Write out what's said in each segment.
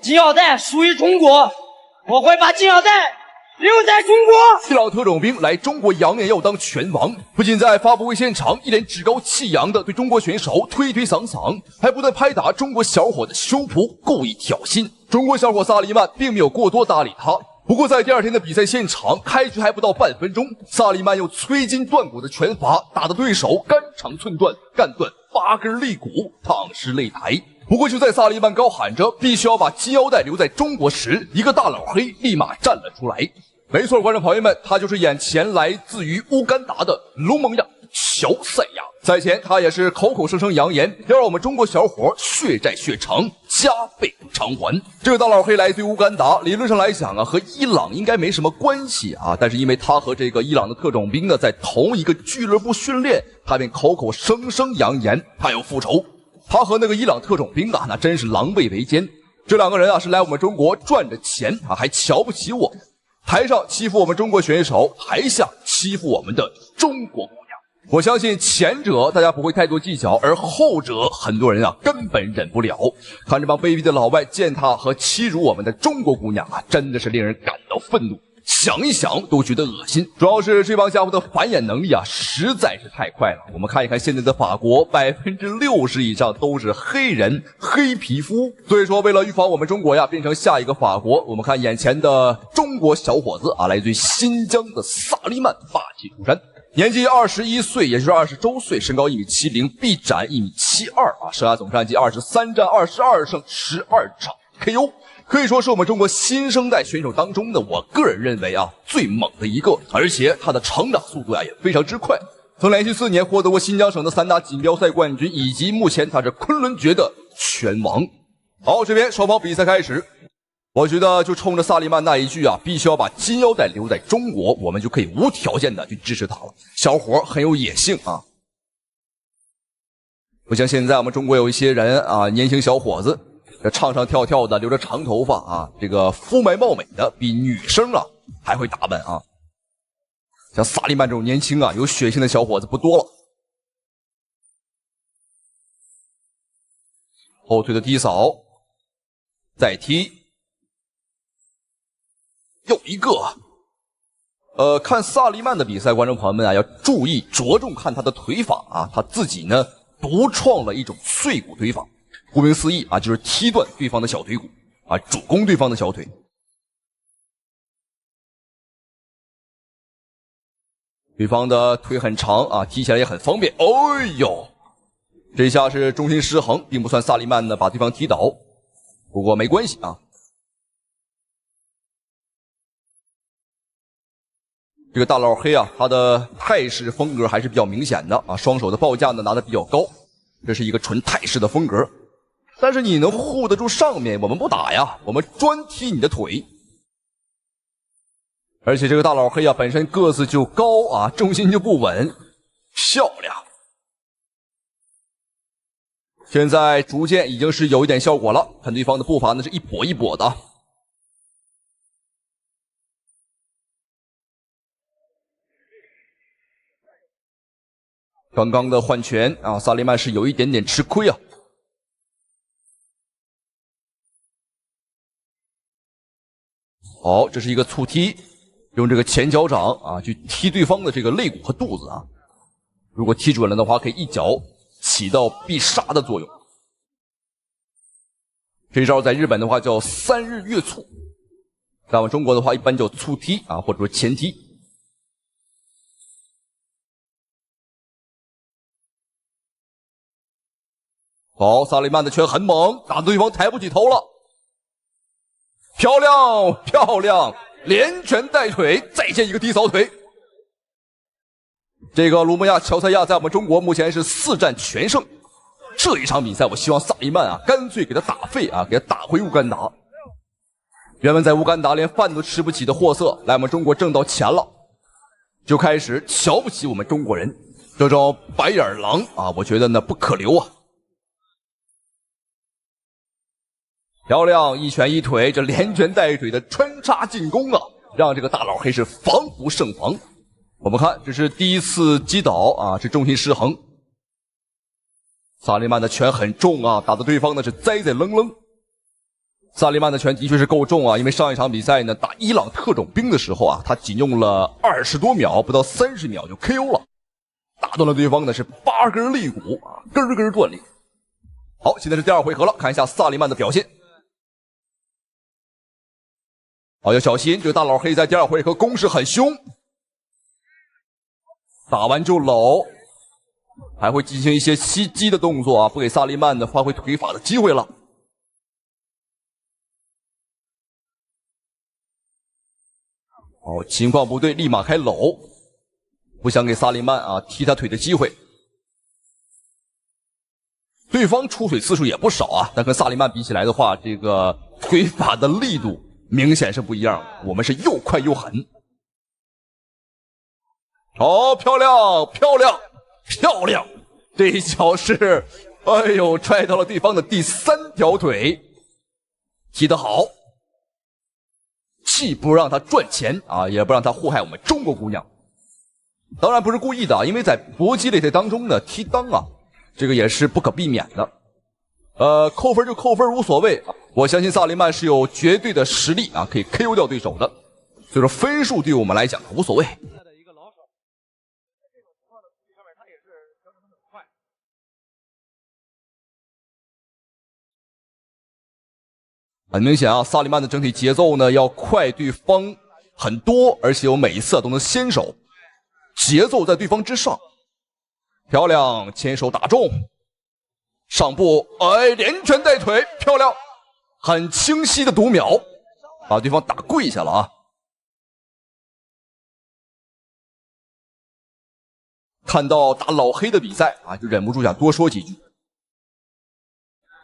金腰带属于中国，我会把金腰带留在中国。伊朗特种兵来中国扬言要当拳王，不仅在发布会现场一脸趾高气扬的对中国选手推推搡搡，还不断拍打中国小伙的胸脯，故意挑衅。中国小伙萨利曼并没有过多搭理他。不过在第二天的比赛现场，开局还不到半分钟，萨利曼用摧筋断骨的拳法打得对手肝肠寸断，干断8根肋骨，躺尸擂台。不过就在萨利曼高喊着必须要把金腰带留在中国时，一个大老黑立马站了出来。没错，观众朋友们，他就是眼前来自于乌干达的龙蒙亚乔赛亚。赛前他也是口口声声扬言要让我们中国小伙血债血偿，加倍偿还。这个大老黑来自于乌干达，理论上来讲啊，和伊朗应该没什么关系啊，但是因为他和这个伊朗的特种兵呢在同一个俱乐部训练，他便口口声声扬言他要复仇。他和那个伊朗特种兵啊，那真是狼狈为奸。这两个人啊是来我们中国赚着钱啊，还瞧不起我们。台上欺负我们中国选手，台下欺负我们的中国姑娘。我相信前者大家不会太多计较，而后者很多人啊根本忍不了。看这帮卑鄙的老外践踏和欺辱我们的中国姑娘啊，真的是令人感到愤怒。想一想都觉得恶心，主要是这帮家伙的繁衍能力啊实在是太快了。我们看一看现在的法国，60%以上都是黑人黑皮肤，所以说为了预防我们中国呀变成下一个法国，我们看眼前的中国小伙子啊，来自于新疆的萨利曼霸气出山，年纪21岁，也就是20周岁，身高1.70米，臂展1.72米啊，生涯总战绩23战22胜12场 KO。可以说是我们中国新生代选手当中的，我个人认为啊最猛的一个，而且他的成长速度呀也非常之快，曾连续4年获得过新疆省的3大锦标赛冠军，以及目前他是昆仑决的拳王。好，这边双方比赛开始，我觉得就冲着萨利曼那一句啊，必须要把金腰带留在中国，我们就可以无条件的去支持他了。小伙很有野性啊，不像现在我们中国有一些人啊，年轻小伙子。这唱唱跳跳的，留着长头发啊，这个肤白貌美的，比女生啊还会打扮啊。像萨利曼这种年轻啊有血性的小伙子不多了。后腿的低扫，再踢，又一个。看萨利曼的比赛，观众朋友们啊要注意，着重看他的腿法啊，他自己呢独创了一种碎骨腿法。顾名思义啊，就是踢断对方的小腿骨啊，主攻对方的小腿。对方的腿很长啊，踢起来也很方便。哎呦，这下是重心失衡，并不算萨利曼呢把对方踢倒，不过没关系啊。这个大老黑啊，他的泰式风格还是比较明显的啊，双手的报价呢拿得比较高，这是一个纯泰式的风格。但是你能护得住上面，我们不打呀，我们专踢你的腿。而且这个大老黑啊，本身个子就高啊，重心就不稳，漂亮。现在逐渐已经是有一点效果了，看对方的步伐呢是一跛一跛的。刚刚的换拳啊，萨利曼是有一点点吃亏啊。好，这是一个促踢，用这个前脚掌啊去踢对方的这个肋骨和肚子啊。如果踢准了的话，可以一脚起到必杀的作用。这招在日本的话叫3日月促，在我们中国的话一般叫促踢啊，或者说前踢。好，萨利曼的拳很猛，打得对方抬不起头了。漂亮漂亮，连拳带腿，再见一个低扫腿。这个卢蒙亚乔赛亚在我们中国目前是4战全胜。这一场比赛，我希望萨利曼啊，干脆给他打废啊，给他打回乌干达。原本在乌干达连饭都吃不起的货色，来我们中国挣到钱了，就开始瞧不起我们中国人。这种白眼狼啊，我觉得呢不可留啊。漂亮，一拳一腿，这连拳带腿的穿插进攻啊，让这个大老黑是防不胜防。我们看，这是第一次击倒啊，是重心失衡。萨利曼的拳很重啊，打得对方呢是栽栽愣愣。萨利曼的拳的确是够重啊，因为上一场比赛呢打伊朗特种兵的时候啊，他仅用了20多秒，不到30秒就 KO 了，打断了对方呢是8根肋骨啊，根根断裂。好，现在是第2回合了，看一下萨利曼的表现。要小心，这个大老黑在第2回合攻势很凶，打完就搂，还会进行一些袭击的动作啊，不给萨利曼呢发挥腿法的机会了。情况不对，立马开搂，不想给萨利曼啊踢他腿的机会。对方出腿次数也不少啊，但跟萨利曼比起来的话，这个腿法的力度明显是不一样。我们是又快又狠。漂亮，漂亮，漂亮！这一脚是，哎呦，踹到了对方的第3条腿，踢得好。既不让他赚钱啊，也不让他祸害我们中国姑娘。当然不是故意的，因为在搏击擂台当中呢，踢裆啊，这个也是不可避免的。扣分就扣分，无所谓。我相信萨利曼是有绝对的实力啊，可以 KO 掉对手的。所以说分数对我们来讲无所谓。很明显啊，萨利曼的整体节奏呢要快对方很多，而且我每一次都能先手，节奏在对方之上。漂亮，前手打中，上步，连拳带腿，漂亮，很清晰的读秒，把对方打跪下了啊。看到打老黑的比赛啊，就忍不住想多说几句。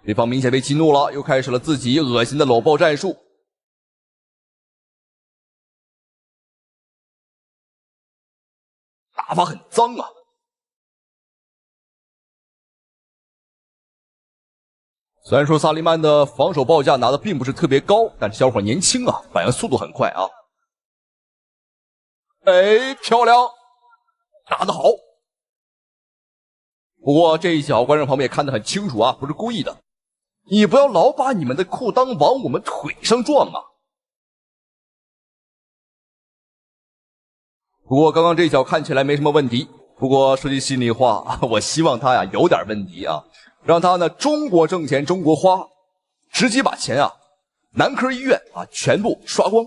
对方明显被激怒了，又开始了自己恶心的搂抱战术。打法很脏啊！虽然说萨利曼的防守报价拿的并不是特别高，但是小伙年轻啊，反应速度很快啊。漂亮，打得好。不过这一脚观众朋友们也看得很清楚啊，不是故意的。你不要老把你们的裤裆往我们腿上撞啊！不过刚刚这一脚看起来没什么问题，不过说句心里话，我希望他呀有点问题啊，让他呢中国挣钱中国花，直接把钱啊男科医院啊全部刷光。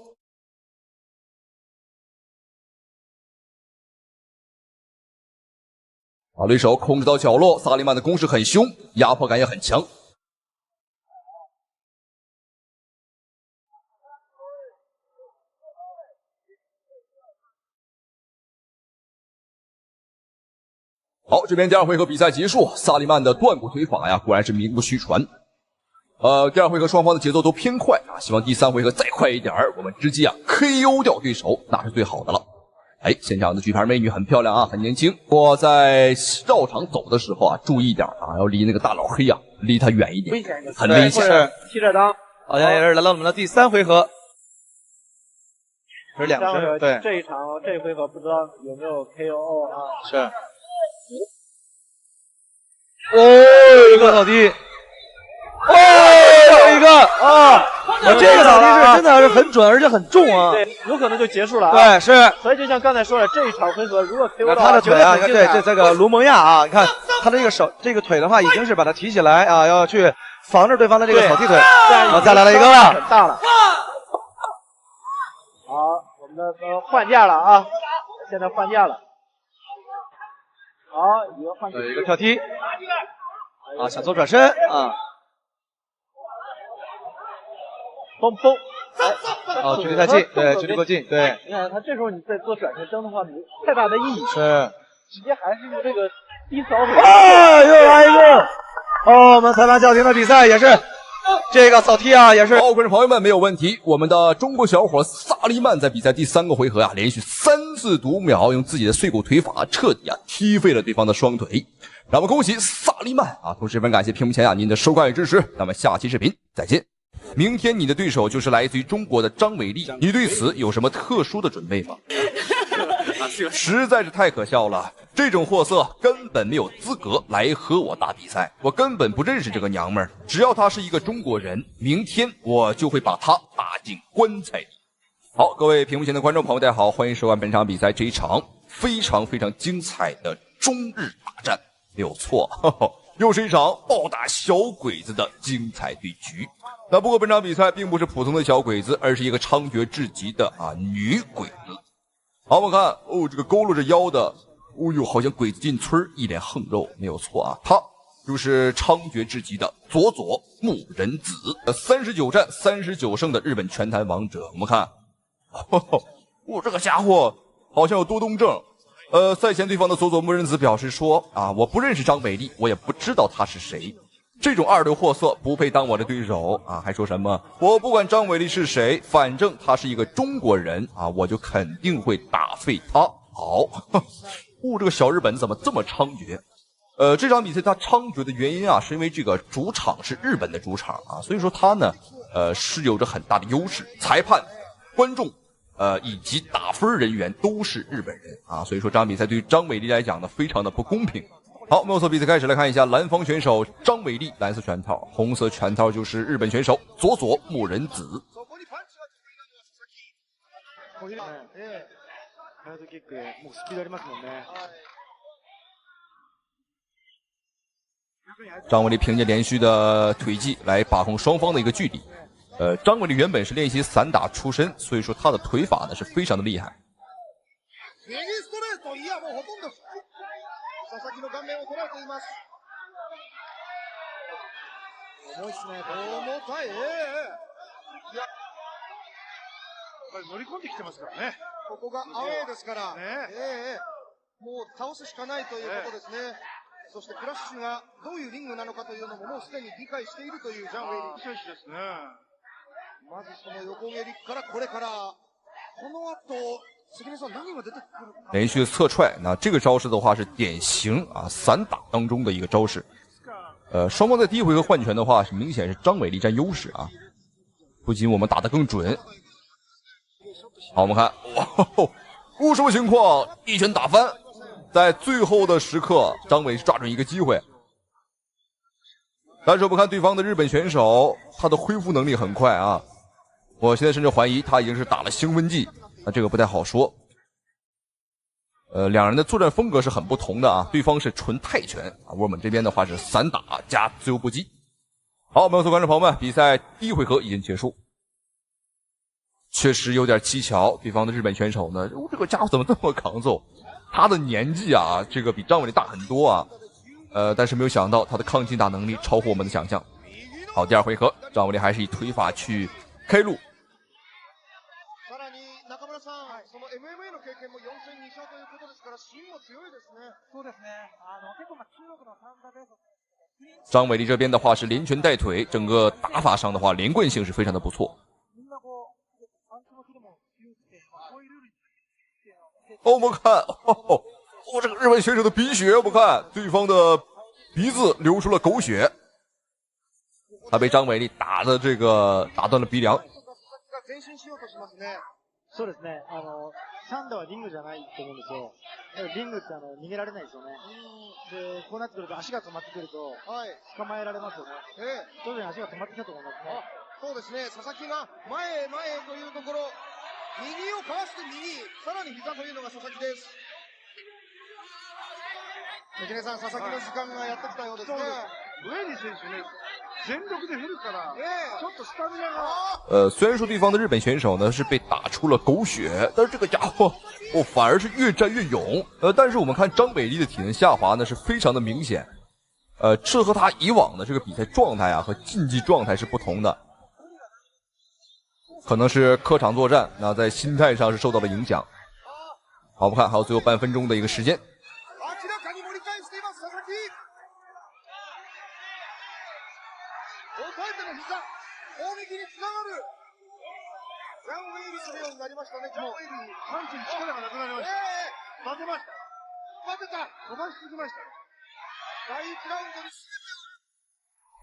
对手控制到角落，萨利曼的攻势很凶，压迫感也很强。好，这边第2回合比赛结束，萨利曼的断骨腿法呀，果然是名不虚传。第2回合双方的节奏都偏快啊，希望第3回合再快一点，我们直接啊 KO 掉对手，那是最好的了。现场的举牌美女很漂亮啊，很年轻。不过在绕场走的时候啊，注意一点啊，要离那个大老黑啊，离他远一点，很危险。是踢着裆，好像也是来到我们的第3回合，是2支。对，这一回合不知道有没有 KO 啊？是。一个扫地，有一个啊！这个扫地是真的是很准，而且很重啊！对，有可能就结束了啊！对，是。所以就像刚才说的，这一场回合如果 KO 到他的腿啊，你看这个卢蒙亚啊，你看他的这个手这个腿的话，已经是把它提起来啊，要去防着对方的这个扫地腿。再来了一个了，很大了。好，我们的换架了啊！现在换架了。好，一个换架，一个跳踢。啊，想做转身啊！嘣！距离太近，对，距离过近，对。你看他这时候你再做转身蹬的话，没太大的意义。是。直接还是用这个低扫腿。又来一个！我们裁判叫停的比赛也是这个扫踢啊，也是。好，观众朋友们没有问题。我们的中国小伙萨利曼在比赛第3个回合啊，连续3次读秒，用自己的碎骨腿法彻底啊踢废了对方的双腿。让我们恭喜萨利曼啊！同时十分感谢屏幕前您的收看与支持。那么下期视频再见。明天你的对手就是来自于中国的张伟丽，你对此有什么特殊的准备吗？实在是太可笑了。这种货色根本没有资格来和我打比赛，我根本不认识这个娘们儿。只要她是一个中国人，明天我就会把她打进棺材里。好，各位屏幕前的观众朋友，大家好，欢迎收看本场比赛，这一场非常精彩的中日大战，没有错，又是一场暴打小鬼子的精彩对局。那不过本场比赛并不是普通的小鬼子，而是一个猖獗至极的女鬼子。好，我们看这个佝偻着腰的，好像鬼子进村，一脸横肉，没有错啊，他就是猖獗至极的佐佐木仁子，39战39胜的日本拳坛王者。我们看。这个家伙好像有多动症。赛前对方的佐佐木仁子表示说我不认识张伟丽，我也不知道他是谁，这种二流货色不配当我的对手还说什么我不管张伟丽是谁，反正他是一个中国人我就肯定会打废他。好，这个小日本怎么这么猖獗？这场比赛他猖獗的原因是因为这个主场是日本的主场所以说他呢是有着很大的优势，裁判、观众以及打分人员都是日本人所以说这场比赛对于张伟丽来讲呢非常的不公平。好，没有错，比赛开始，来看一下蓝方选手张伟丽，蓝色拳套，红色拳套就是日本选手佐佐木仁子。张伟丽凭借连续的腿技来把控双方的一个距离。张伟丽原本是练习散打出身，所以说他的腿法呢是非常的厉害。乗り込んできてますからね。ここがアウェーですから、もう倒すしかないということですね。そしてクラッシュがどういうリングなのかというのももうすでに理解しているというジャン・ウェイリー選手ですね。まずその横蹴りからこれからこの後関根さん何が出てくるか。连续侧踹，那这个招式的话是典型散打当中的一个招式。双方在第一回合换拳的话是明显是张伟丽占优势不仅我们打得更准。好，我们看什么情况？一拳打翻，在最后的时刻，张伟是抓准一个机会。但是我们看对方的日本选手，他的恢复能力很快我现在甚至怀疑他已经是打了兴奋剂，这个不太好说。两人的作战风格是很不同的对方是纯泰拳我们这边的话是散打加自由搏击。好，没有错，观众朋友们，比赛第一回合已经结束。确实有点蹊跷，对方的日本选手呢，这个家伙怎么这么抗揍？他的年纪这个比张伟丽大很多但是没有想到他的抗击打能力超乎我们的想象。好，第二回合，张伟丽还是以腿法去开路。张伟丽这边的话是连拳带腿，整个打法上的话连贯性是非常的不错。我们看这个日本选手的鼻血，我们看对方的鼻子流出了狗血，他被张伟丽打的这个打断了鼻梁。そうですね。サンダはリングじゃないと思うんですよ。リングって逃げられないですよね。で、こうなってくると足が止まってくると、捕まえられますよね。徐々に足が止まってきたと思いますね。そうですね。佐々木が前へ前へというところ、右をかわして右、さらに膝というのが佐々木です。関根さん、佐々木の時間がやってきたようですね。ウェイリー選手ね。全力で振るからちょっとスタミナが虽然说对方的日本选手呢是被打出了狗血，但是这个家伙反而是越战越勇。但是我们看张伟丽的体能下滑呢是非常的明显。这和他以往的这个比赛状态和竞技状态是不同的。可能是客场作战，那在心态上是受到了影响。好，我们看还有最后半分钟的一个时间。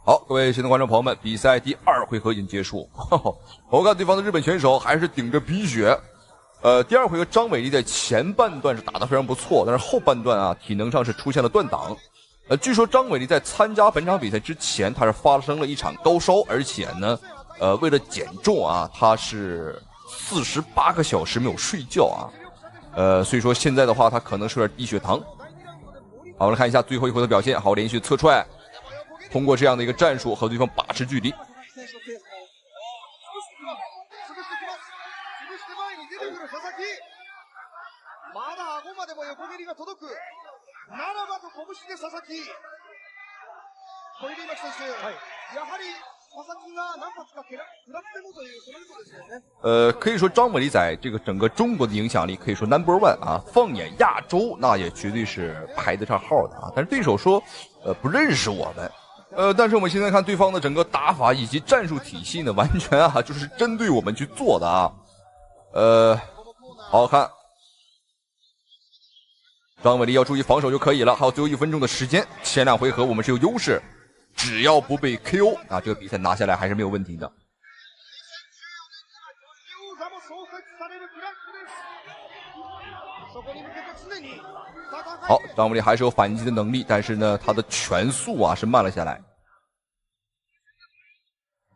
好，各位新的观众朋友们，比赛第二回合已经结束。我看对方的日本选手还是顶着鼻血，第二回合张伟丽在前半段是打得非常不错，但是后半段啊体能上是出现了断档。据说张伟丽在参加本场比赛之前，他是发生了一场高烧，而且呢，为了减重啊，他是48个小时没有睡觉啊，所以说现在的话，他可能是有点低血糖。好，我们来看一下最后一回的表现，好，连续侧踹，通过这样的一个战术和对方把持距离。まだ顎までも横蹴りが届く。ならばと拳で佐々木。小出町選手、やはり佐々木が何発か食らってもというその意図ですよね。可以说张伟丽在这个整个中国的影响力可以说 No.1 啊，放眼亚洲那也绝对是排得上号的啊。但是对手说，不认识我们。但是我们现在看对方的整个打法以及战术体系呢，完全啊就是针对我们去做的啊。好好看。张伟丽要注意防守就可以了，还有最后1分钟的时间，前2回合我们是有优势，只要不被 KO 啊，这个比赛拿下来还是没有问题的。好，张伟丽还是有反击的能力，但是呢，他的拳速啊是慢了下来。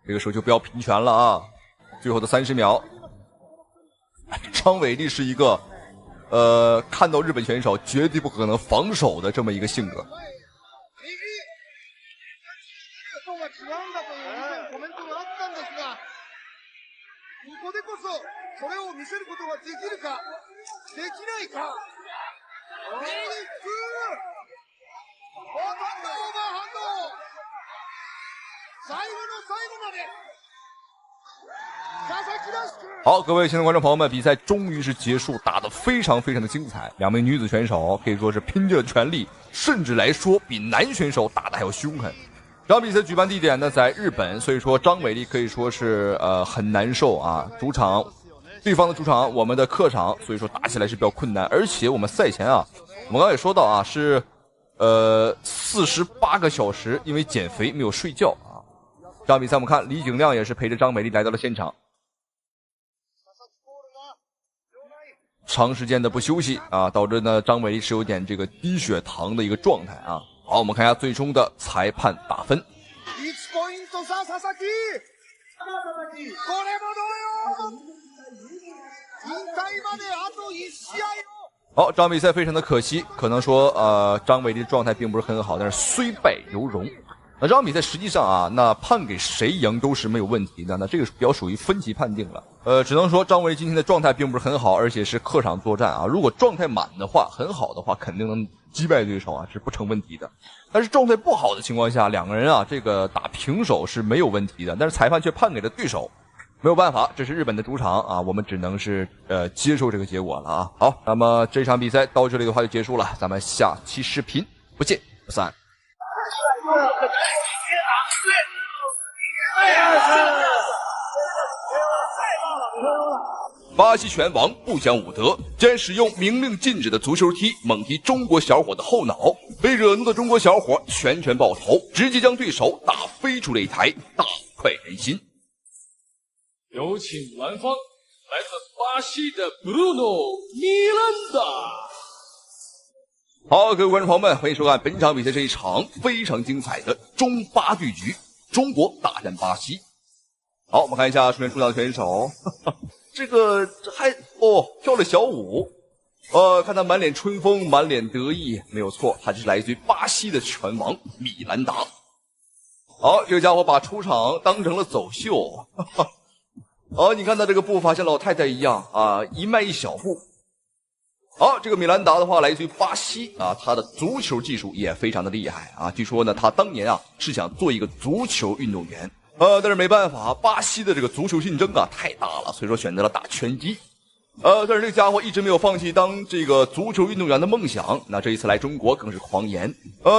这个时候就不要拼拳了啊！最后的30秒，张伟丽是一个。看到日本选手绝对不可能防守的这么一个性格。好，各位亲爱的观众朋友们，比赛终于是结束，打得非常非常的精彩。2名女子选手可以说是拼尽了全力，甚至来说比男选手打得还要凶狠。这场比赛举办地点呢在日本，所以说张伟丽可以说是很难受啊。主场，对方的主场，我们的客场，所以说打起来是比较困难。而且我们赛前啊，我们刚刚也说到啊，是48个小时因为减肥没有睡觉啊。这场比赛我们看李景亮也是陪着张伟丽来到了现场。长时间的不休息啊，导致呢张伟丽是有点这个低血糖的一个状态啊。好，我们看一下最终的裁判打分。好，这场比赛非常的可惜，可能说张伟丽的状态并不是很好，但是虽败犹荣。那这场比赛实际上啊，那判给谁赢都是没有问题的，那这个比较属于分级判定了。只能说张伟丽今天的状态并不是很好，而且是客场作战啊。如果状态满的话，很好的话，肯定能击败对手啊，是不成问题的。但是状态不好的情况下，两个人啊，这个打平手是没有问题的，但是裁判却判给了对手。没有办法，这是日本的主场啊，我们只能是接受这个结果了啊。好，那么这场比赛到这里的话就结束了，咱们下期视频不见不散。巴西拳王不讲武德，竟然使用明令禁止的足球踢猛踢中国小伙的后脑，被惹怒的中国小伙拳拳爆头，直接将对手打飞出擂台，大快人心。有请蓝方，来自巴西的 Bruno Miranda。好，各位观众朋友们，欢迎收看本场比赛这一场非常精彩的中巴对局，中国大战巴西。好，我们看一下顺便出场的选手，这还跳了小舞，看他满脸春风，满脸得意，没有错，他就是来自于巴西的拳王米兰达。好，这个家伙把出场当成了走秀，你看他这个步伐像老太太一样啊，一迈一小步。好，这个米兰达的话来自于巴西啊，他的足球技术也非常的厉害啊。据说呢，他当年啊是想做一个足球运动员，但是没办法，巴西的这个足球竞争啊太大了，所以说选择了打拳击。但是这个家伙一直没有放弃当这个足球运动员的梦想。那这一次来中国更是狂言，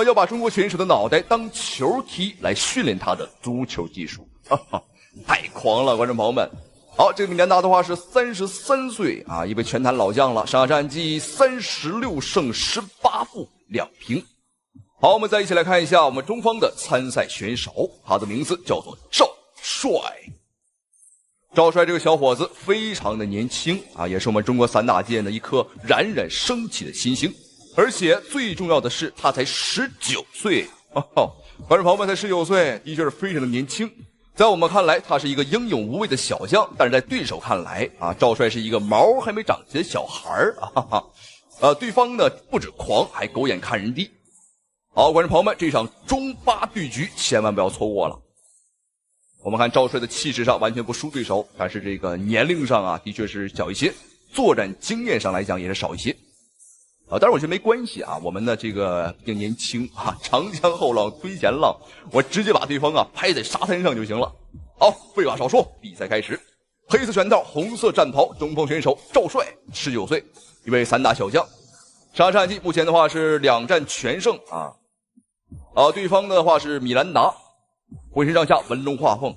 要把中国选手的脑袋当球踢来训练他的足球技术，太狂了，观众朋友们。好，这个米兰达的话是33岁啊，一位拳坛老将了，上下战绩36胜18负2平。好，我们再一起来看一下我们中方的参赛选手，他的名字叫做赵帅。赵帅这个小伙子非常的年轻啊，也是我们中国散打界的一颗冉冉升起的新星。而且最重要的是，他才19岁。观众朋友们，才19岁，的确是非常的年轻。在我们看来，他是一个英勇无畏的小将，但是在对手看来啊，赵帅是一个毛还没长齐的小孩儿啊。对方呢不止狂，还狗眼看人低。好，观众朋友们，这场中巴对局千万不要错过了。我们看赵帅的气势上完全不输对手，但是这个年龄上啊，的确是小一些，作战经验上来讲也是少一些。当然我觉得没关系啊，我们的这个比较年轻啊，长江后浪推前浪，我直接把对方啊拍在沙滩上就行了。好，废话少说，比赛开始。黑色拳套，红色战袍，中锋选手赵帅，19岁，一位散打小将。上战绩目前的话是2战全胜啊。对方的话是米兰达，浑身上下纹龙画凤。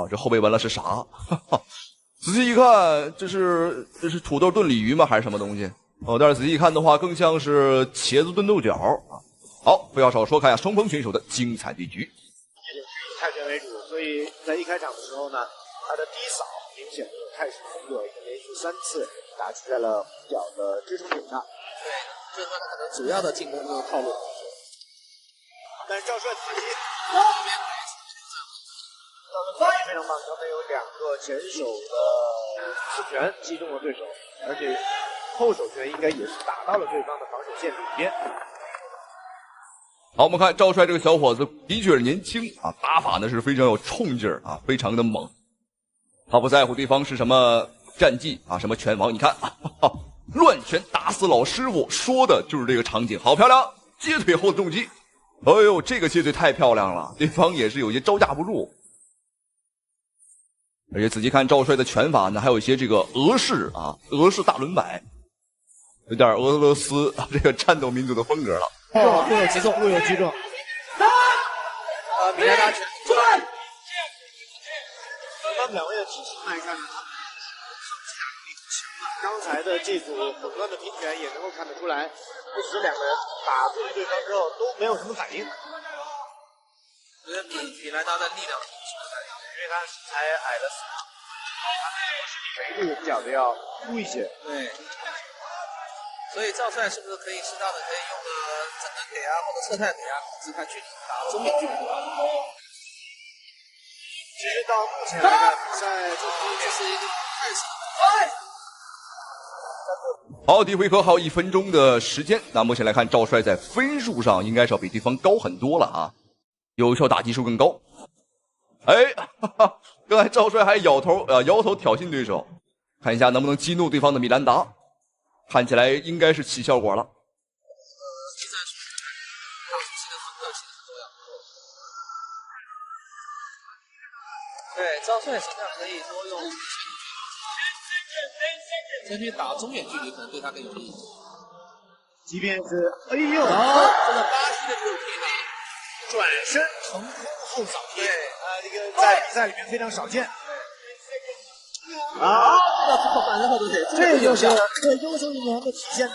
这后背纹了是啥？仔细一看，这是土豆炖鲤鱼吗？还是什么东西？但是仔细一看的话，更像是茄子炖豆角啊。好，废话少说，看一下双方选手的精彩对局。也就是以泰拳为主，所以在一开场的时候呢，他的低扫明显的有泰式风格，已经连续3次打出来了脚的支撑点上。对，这是他可能主要的进攻的套路。但是赵帅自己赵帅发力非常棒，刚才有2个前手的刺拳击中了对手，而且后手拳应该也是打到了对方的防守线里边。好，我们看赵帅这个小伙子的确是年轻啊，打法呢是非常有冲劲儿啊，非常的猛。他不在乎对方是什么战绩啊，什么拳王，你看乱拳打死老师傅，说的就是这个场景，好漂亮！接腿后的重击，哎呦，这个接腿太漂亮了，对方也是有些招架不住。而且仔细看赵帅的拳法呢，还有一些这个俄式大轮摆，有点俄罗斯这个战斗民族的风格了。若有击中，若有击中。米兰达拳转。他们2位的体型来看呢，他们刚才的这组混乱的拼拳也能够看得出来，不只是2个人打中对方之后都没有什么反应。我觉得米兰达的力量因为他才矮了4码，他的身体维度比较的要粗一些。对，所以赵帅是不是可以适当的可以用正蹬腿啊，或者侧踏腿啊，控制他距离，打中远距离？其实到目前来看，比赛这是一个泰式。好，第一回合还有1分钟的时间。那目前来看，赵帅在分数上应该是要比对方高很多了啊，有效打击数更高。刚才赵帅还摇头挑衅对手，看一下能不能激怒对方的米兰达，看起来应该是起效果了。技战术抗阻性的朋克其实很重要。对，赵帅实际上可以多用前去打中远距离，可能对他更有利。即便是这个巴西的这种踢法，转身腾空后扫踢，这个在比赛里面非常少见。这就是对优秀一年的体现体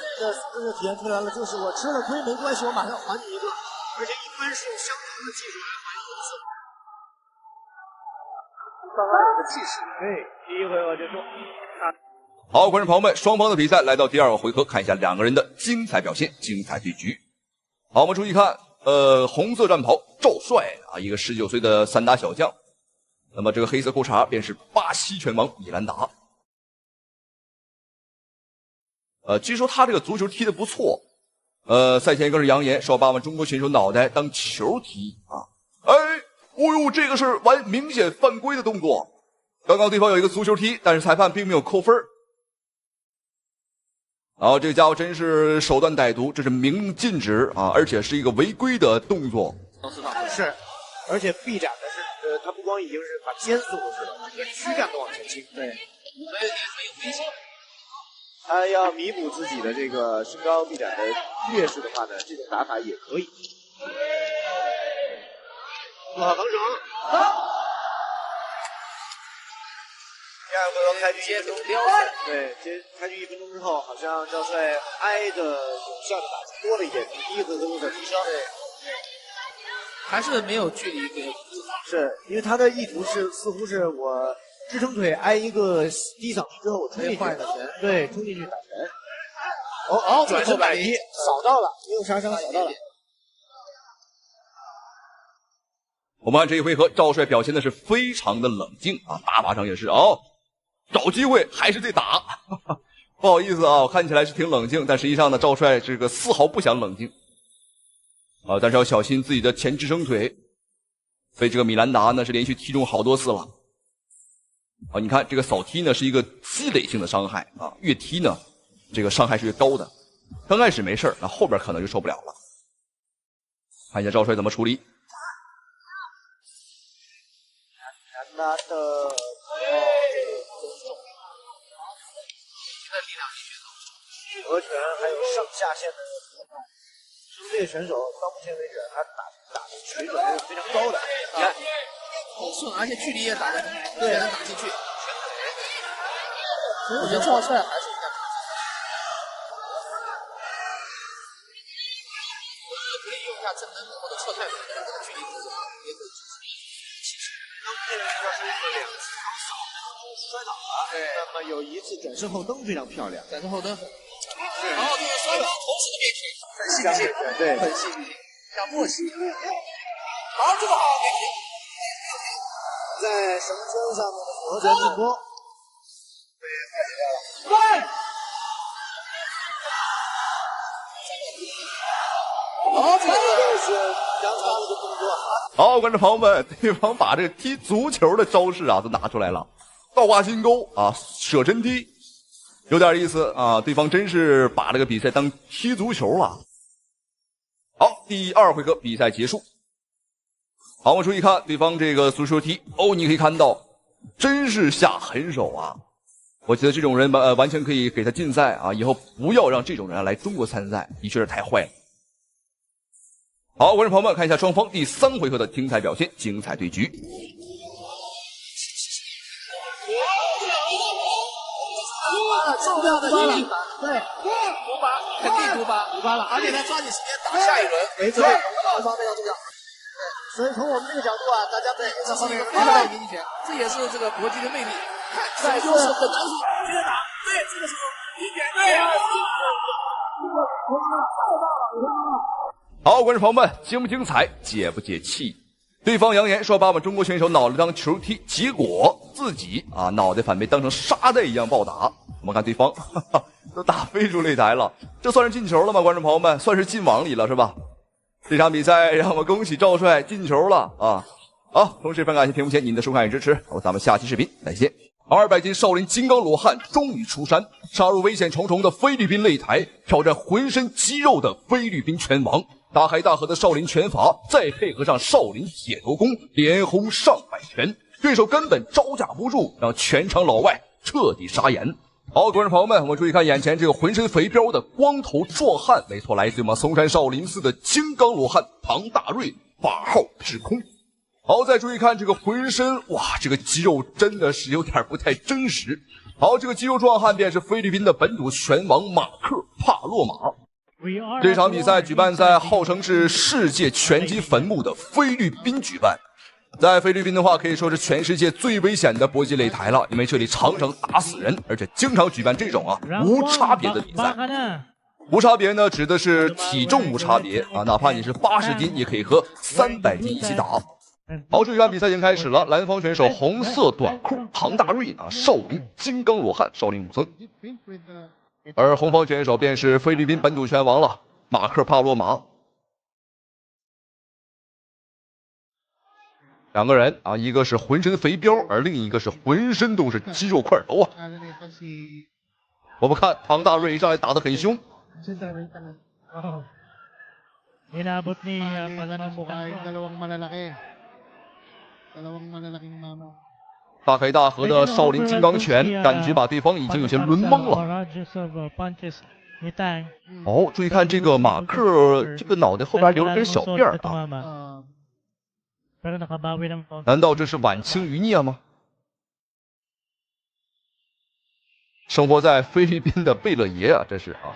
现出来了，就是我吃了亏没关系，我马上还你一个，而且一般是用相同的技术来还一次。刚刚有个气势，第1回合结束。好，观众朋友们，双方的比赛来到第2个回合，看一下2个人的精彩表现，精彩对局。好，我们注意看，红色战袍赵帅啊，一个19岁的散打小将。那么这个黑色裤衩便是巴西拳王米兰达。据说他这个足球踢得不错，赛前更是扬言说要把我们中国选手脑袋当球踢啊！这个是明显犯规的动作。刚刚对方有一个足球踢，但是裁判并没有扣分。然后这个家伙真是手段歹毒，这是明令禁止啊，而且是一个违规的动作。是，而且臂展的是，他不光已经是把肩缩过去了，整个躯干都往前倾。对，所以也很有危险。他要弥补自己的这个身高臂展的劣势的话呢，这种打法也可以。做好防守。第2回合开局1分钟，对，开局1分钟之后，好像赵帅挨的有效的打击多了一点，比第1回合有所提升。对，还是没有距离给。是因为他的意图是似乎是我支撑腿挨一个低上去之后，我冲进去换一个拳，对，冲进去打拳。哦，转身摆离，扫到了，没有杀伤，扫到了。我们看这一回合，赵帅表现的是非常的冷静啊，打法上也是哦，找机会还是得打。不好意思啊，我看起来是挺冷静，但实际上呢，赵帅这个丝毫不想冷静啊，但是要小心自己的前支撑腿，被这个米兰达呢是连续踢中好多次了。啊，你看这个扫踢呢是一个积累性的伤害啊，越踢呢这个伤害是越高的。刚开始没事，那后边可能就受不了了。看一下赵帅怎么处理。他的合拳还有上下线的这个选手到目前为止他打的水准还是非常高的。你看，很顺，而且距离也打得对，能打进去。我觉得赵帅还是应该可以用一下正蹬或者侧太腿，距离不是好，也可以支持。其实刚配合要是2次刚扫摔倒了，对，那么有1次转身后蹬非常漂亮，转身后蹬。然后这个双方同时的变体，很戏剧性，对，很戏剧性，像默契。好，这个好，变体。在绳圈上面的合拳进攻。好，这个就是杨超的动作。好，观众朋友们，对方把这个踢足球的招式啊都拿出来了，倒挂金钩啊，舍身踢，有点意思啊。对方真是把这个比赛当踢足球了。好，第2回合比赛结束。好，我们注意看对方这个足球踢哦，你可以看到，真是下狠手啊！我觉得这种人完全可以给他禁赛啊，以后不要让这种人来中国参赛，的确是太坏了。好，观众朋友们，看一下双方第3回合的精彩表现，精彩对局。重要的一局，对，独拔，肯定独拔了，而且他抓紧时间打下一轮，没错，这方非常重要。所以从我们这个角度啊，大家对这方面非常明显，这也是这个搏击的魅力。看，就是很难说，接着打，对，这个时候一点对。好，观众朋友们，精不精彩，解不解气？对方扬言说把我们中国选手脑袋当球踢，结果自己啊脑袋反被当成沙袋一样暴打。我们看对方哈哈都打飞出擂台了，这算是进球了吗？观众朋友们，算是进网里了是吧？这场比赛让我们恭喜赵帅进球了啊！好，同时非常感谢屏幕前您的收看与支持，咱们下期视频再见。200斤少林金刚罗汉终于出山，杀入危险重重的菲律宾擂台，挑战浑身肌肉的菲律宾拳王。大开大合的少林拳法，再配合上少林铁头功，连轰上百拳，对手根本招架不住，让全场老外彻底傻眼。好，观众朋友们，我们注意看眼前这个浑身肥膘的光头壮汉，没错，来自于我们嵩山少林寺的金刚罗汉唐大瑞，法号智空。好，再注意看这个浑身，哇，这个肌肉真的是有点不太真实。好，这个肌肉壮汉便是菲律宾的本土拳王马克帕洛马。这场比赛举办在号称是世界拳击坟墓的菲律宾举办。在菲律宾的话，可以说是全世界最危险的搏击擂台了，因为这里常常打死人，而且经常举办这种无差别的比赛。无差别呢，指的是体重无差别啊，哪怕你是80斤，也可以和300斤一起打。好，这场比赛已经开始了。蓝方选手红色短裤唐大瑞啊，少林金刚罗汉，少林武僧。而红方选手便是菲律宾本土拳王了，马克帕洛马。两个人啊，一个是浑身肥膘，而另一个是浑身都是肌肉块头啊。我们看唐大瑞一上来打得很凶。Inabot ni Palanubukan dalawang malalaking mama。大开大合的少林金刚拳，感觉把对方已经有些轮懵了。哦，注意看这个马克，这个脑袋后边留了根小辫儿啊。难道这是晚清余孽吗？生活在菲律宾的贝勒爷啊，这是啊。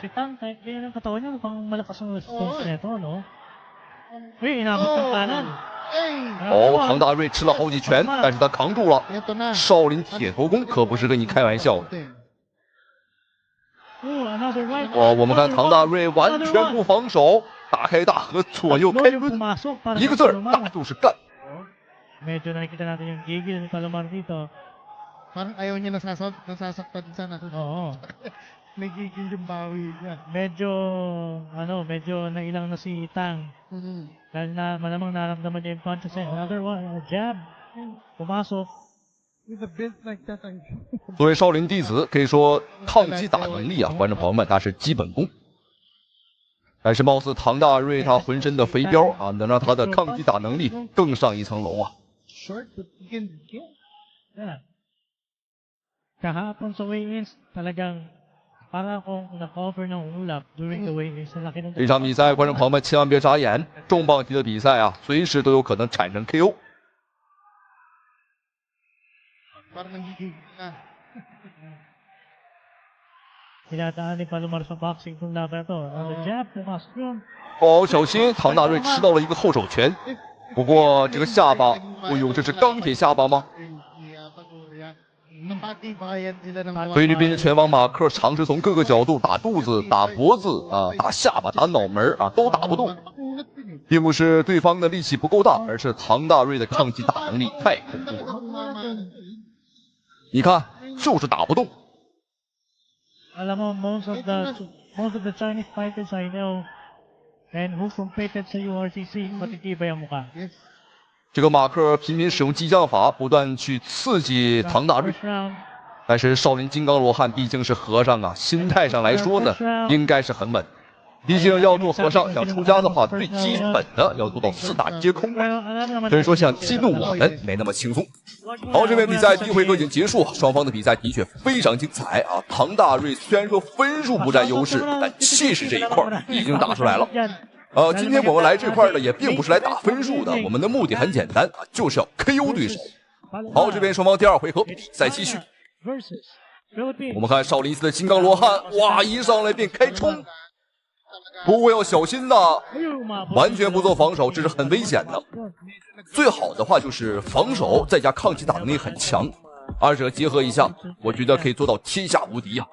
哦，唐大瑞吃了好几拳，但是他扛住了。少林铁头功可不是跟你开玩笑的。哦，我们看唐大瑞完全不防守，大开大合，左右开抡，一个字儿，那就是干。 Medyo nakikita natin yung gigil ni Palomar dito. Parang ayaw niya nasasaktan sana. Oo. Nagigil yung bawi niya. Medyo nailang na si Tang. Dahil na malamang naramdaman niya yung punches. Another one, a jab. Pumasok. With a belt like that, 作为少林弟子，可以说抗击打能力啊，观众朋友们，他是基本功。但是貌似唐大瑞他浑身的肥膘啊，能让他的抗击打能力更上一层楼啊。 Kahapon sa weigh-ins, talagang para akong na-cover ng ulap during the weigh-ins. 这场比赛，观众朋友们千万别眨眼，重磅级的比赛啊，随时都有可能产生 KO。 Parang nagigigil na. Tinataan ni Palomar sa boxing kung laban ito. Jab, pumasok yun. 哦，小心，唐大瑞吃到了一个后手拳。 不过这个下巴，哎呦，这是钢铁下巴吗？菲律宾拳王马克尝试从各个角度打肚子、打脖子啊、打下巴、打脑门啊，都打不动，并不是对方的力气不够大，而是唐大瑞的抗击打能力太恐怖了。你看，就是打不动。 Alam mo, most of the Chinese fighters I know and who competed sa URCC, matitibay ang mukha. 这个马克频频使用激将法，不断去刺激唐大瑞。但是少林金刚罗汉毕竟是和尚啊，心态上来说呢，应该是很稳。毕竟要做和尚，想出家的话，最基本的要做到四大皆空。所以说，想激怒我们没那么轻松。好，这边比赛第一回合已经结束，双方的比赛的确非常精彩啊。唐大瑞虽然说分数不占优势，但气势这一块已经打出来了。今天我们来这块呢，也并不是来打分数的，我们的目的很简单啊，就是要 KO 对手。好，这边双方第二回合比赛继续。我们看少林寺的金刚罗汉，哇，一上来便开冲。 不过要小心呐，完全不做防守，这是很危险的。最好的话就是防守再加抗击打能力很强，二者结合一下，我觉得可以做到天下无敌呀。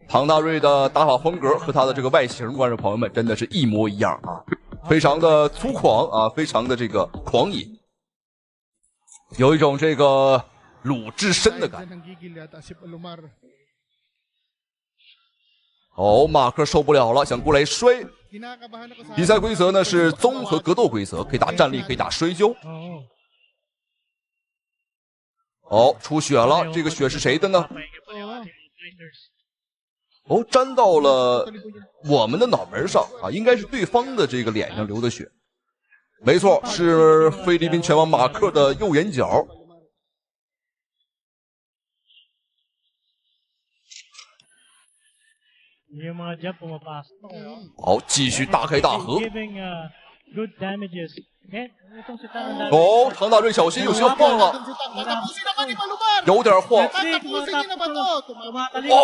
唐大瑞的打法风格和他的这个外形，观众朋友们真的是一模一样啊，非常的粗犷啊，非常的这个狂野。 有一种这个鲁智深的感觉。哦，马克受不了了，想过来摔。比赛规则呢是综合格斗规则，可以打站立，可以打摔跤。哦，出血了，这个血是谁的呢？哦，沾到了我们的脑门上啊，应该是对方的这个脸上流的血。 没错，是菲律宾拳王马克的右眼角。好，继续大开大合。哦，唐大瑞小心，有些晃了，有点晃。哦，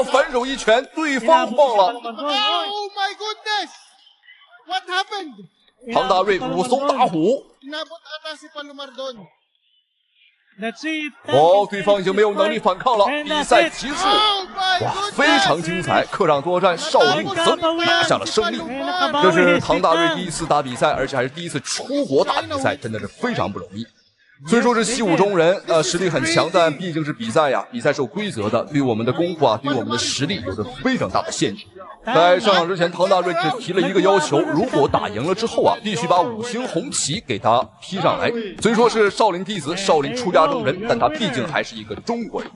反手一拳，对方晃了。Oh my goodness! What happened? 唐大瑞武松打虎。哦，对方已经没有能力反抗了，比赛结束。哇，非常精彩！客场作战，少林武僧拿下了胜利。这是唐大瑞第一次打比赛，而且还是第一次出国打比赛，真的是非常不容易。虽说是习武中人，实力很强，但毕竟是比赛呀，比赛是有规则的，对我们的功夫啊，对我们的实力有着非常大的限制。在上场之前，唐大瑞只提了一个要求，如果打赢了之后啊，必须把5星红旗给他披上来。虽说是少林弟子，少林出家中人，但他毕竟还是一个中国人。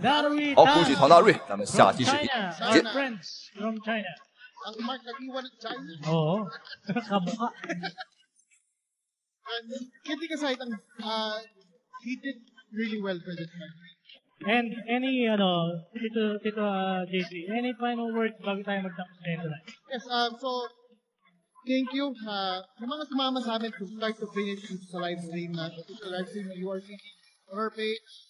好，恭喜唐大瑞，咱们下期视频见。He did really well for this match. And Tito JC, any final words bago tayo magtapos na tonight? Yes, so, thank you sa mga sumama sa amin to start to finish sa live stream na URCC on our page.